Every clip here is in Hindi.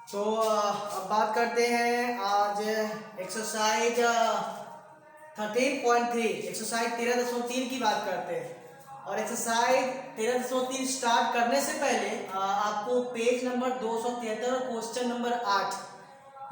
तो अब बात करते हैं आज एक्सरसाइज 13.3 एक्सरसाइज 13.3 की बात करते हैं। और एक्सरसाइज 13.3 स्टार्ट करने से पहले आपको पेज नंबर 273 और क्वेश्चन नंबर 8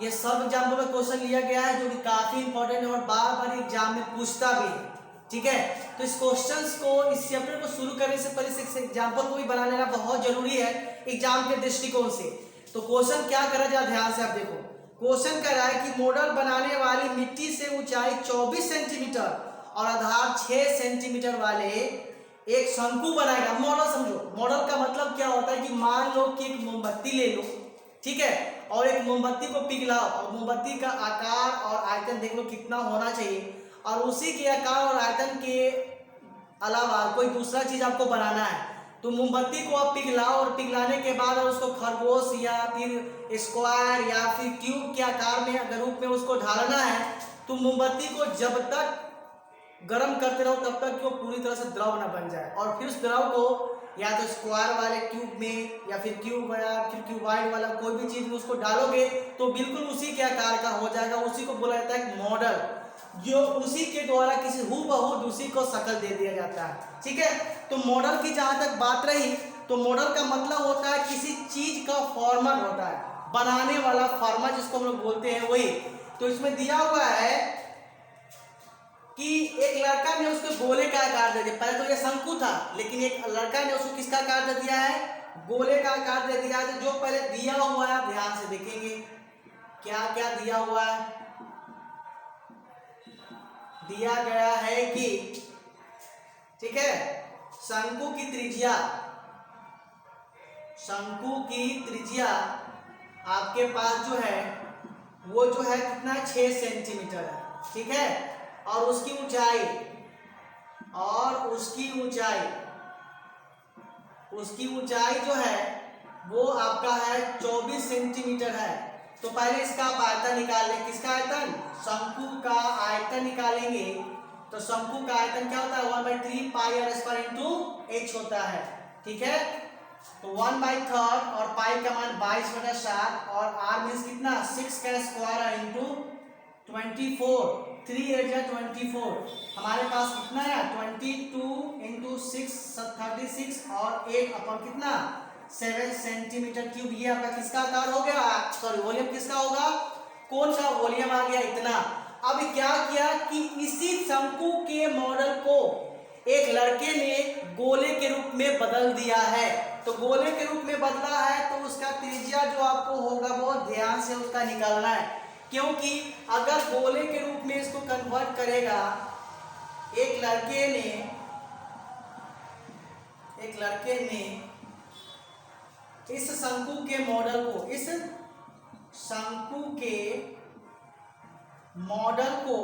ये सब एग्जाम्पल का क्वेश्चन लिया गया है जो कि काफी इंपॉर्टेंट है और बार बार एग्जाम में पूछता भी है। ठीक है, तो इस क्वेश्चंस को इस चैप्टर को शुरू करने से पहले इस एग्जाम्पल को भी बना लेना बहुत जरूरी है एग्जाम के दृष्टिकोण से। तो क्वेश्चन क्या कर रहा है जरा ध्यान से आप देखो। क्वेश्चन कह रहा है कि मॉडल बनाने वाली मिट्टी से ऊंचाई 24 सेंटीमीटर और आधार 6 सेंटीमीटर वाले एक शंकु बनाएगा। मॉडल समझो, मॉडल का मतलब क्या होता है कि मान लो कि एक मोमबत्ती ले लो, ठीक है, और एक मोमबत्ती को पिघलाओ और मोमबत्ती का आकार और आयतन देख लो कितना होना चाहिए, और उसी के आकार और आयतन के अलावा कोई दूसरा चीज आपको बनाना है। तो मोमबत्ती को आप पिघलाओ और पिघलाने के बाद उसको खरगोश या फिर स्क्वायर या फिर क्यूब के आकार में अगर रूप में उसको ढालना है तो मोमबत्ती को जब तक गर्म करते रहो तब तक कि वो पूरी तरह से द्रव ना बन जाए, और फिर उस द्रव को या तो स्क्वायर वाले क्यूब में या फिर क्यूबाइड वाला कोई भी चीज में उसको डालोगे तो बिल्कुल उसी के आकार का हो जाएगा। उसी को बोला जाता है मॉडल, जो उसी के द्वारा किसी हूबहू दूसरी को शक्ल दे दिया जाता है। ठीक है, तो मॉडल की जहां तक बात रही तो मॉडल का मतलब होता है किसी चीज का फॉर्मर होता है, बनाने वाला फॉर्मर जिसको हम लोग बोलते हैं वही। तो इसमें दिया हुआ है कि एक लड़का ने उसको गोले का आकार दे दिया। पहले तो ये शंकु था लेकिन एक लड़का ने उसको किसका आकार दे दिया है, गोले का आकार दे दिया है। तो जो पहले दिया हुआ है ध्यान से देखेंगे क्या क्या दिया हुआ है। दिया गया है कि ठीक है शंकु की त्रिज्या, शंकु की त्रिज्या आपके पास जो है वो जो है कितना 6 सेंटीमीटर है। ठीक है, और उसकी ऊंचाई जो है वो आपका है 24 सेंटीमीटर है। तो पहले इसका आप आयतन निकाल लें। किसका आयतन, शंकु का आयतन निकालेंगे। तो शंकु का आयतन क्या होता है 1/3 पाई आर स्क्वायर इंटू एच होता है। ठीक है, तो 1/3 और पाई का मान 22/7 और आर मीन्स कितना 6 का स्क्वायर इंटू 24, 3 8 जा 24। हमारे पास कितना है 22 इंटू 6 36 और 8 अपन कितना 7 सेंटीमीटर क्यूब। ये आपका किसका आकार हो गया, सॉरी वॉल्यूम किसका होगा, कौन सा वॉल्यूम आ गया इतना। अब क्या किया कि इसी शंकु के मॉडल को एक लड़के ने गोले के रूप में बदल दिया है। तो गोले के रूप में बदला है तो उसका त्रिज्या जो आपको होगा वो ध्यान से उसका निकालना है, क्योंकि अगर गोले के रूप में इसको कन्वर्ट करेगा एक लड़के ने इस शंकु के मॉडल को, इस शंकु के मॉडल को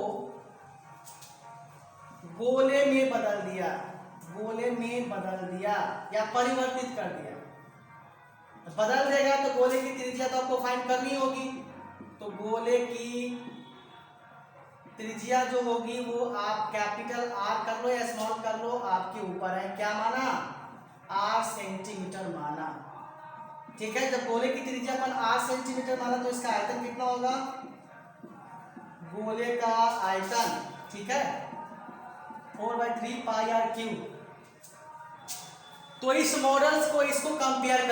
गोले में बदल दिया या परिवर्तित कर दिया। बदल देगा तो गोले की त्रिज्या तो आपको फाइंड करनी होगी। तो गोले की त्रिज्या जो होगी वो आप कैपिटल आर कर लो या स्मॉल कर लो, आपके ऊपर है। क्या माना, आर सेंटीमीटर माना। ठीक है, जब गोले की त्रिज्या अपन 8 सेंटीमीटर माना तो इसका आयतन कितना होगा, गोले का आयतन ठीक है 4/3 पाई आर क्यूब। तो इस मॉडल्स को इसको कंपेयर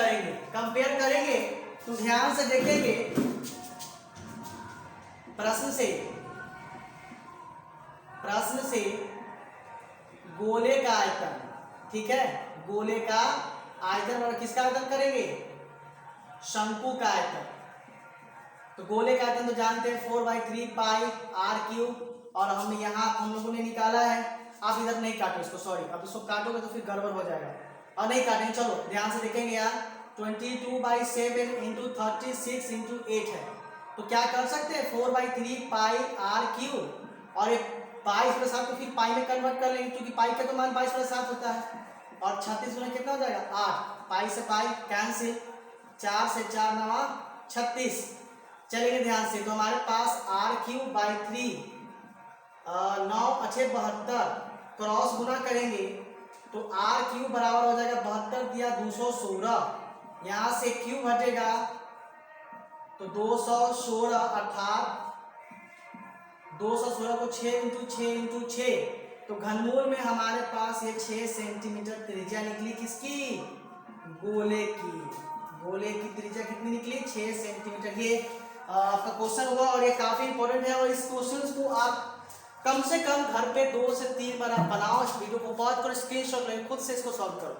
करेंगे तो ध्यान से देखेंगे प्रश्न से गोले का आयतन, ठीक है, गोले का आयतन और किसका आयतन करेंगे, शंकु का आयतन। तो गोले का आयतन तो जानते हैं 4/3 पाई आर क्यूब, और हम लोगों ने निकाला है। आप इधर नहीं काटो इसको, सॉरी, अब इसको काटोगे तो फिर गड़बड़ हो जाएगा और नहीं काटेंगे। चलो ध्यान से देखेंगे यार, 22/7 इंटू 36 इंटू 8 है। तो क्या कर सकते हैं 4/3 पाई आर क्यूब और 22/7 को फिर पाई में कन्वर्ट कर लेंगे, क्योंकि पाई का तो मान 22/7 होता है। और 36 गुना कितना हो जाएगा 8, पाई से पाई कैंसिल, 4 से 4 9 36। चलेंगे ध्यान से, तो हमारे पास आर क्यूब बाई 3 9 अच्छे 72 क्रॉस गुना करेंगे तो आर क्यूब बराबर हो जाएगा 72 दिया 216। यहाँ से क्यूब हटेगा तो 216 अर्थात 216 को 6 इंटू 6 इंटू 6, तो घनमूल में हमारे पास ये 6 सेंटीमीटर त्रिज्या निकली। किसकी? गोले की। गोले की त्रिज्या कितनी निकली? 6 सेंटीमीटर। ये आपका क्वेश्चन हुआ और ये काफी इंपॉर्टेंट है, और इस क्वेश्चन को आप कम से कम घर पे 2 से 3 बार आप बनाओ, इस वीडियो को पॉज करो, स्क्रीनशॉट लेकर खुद से इसको सॉल्व करो।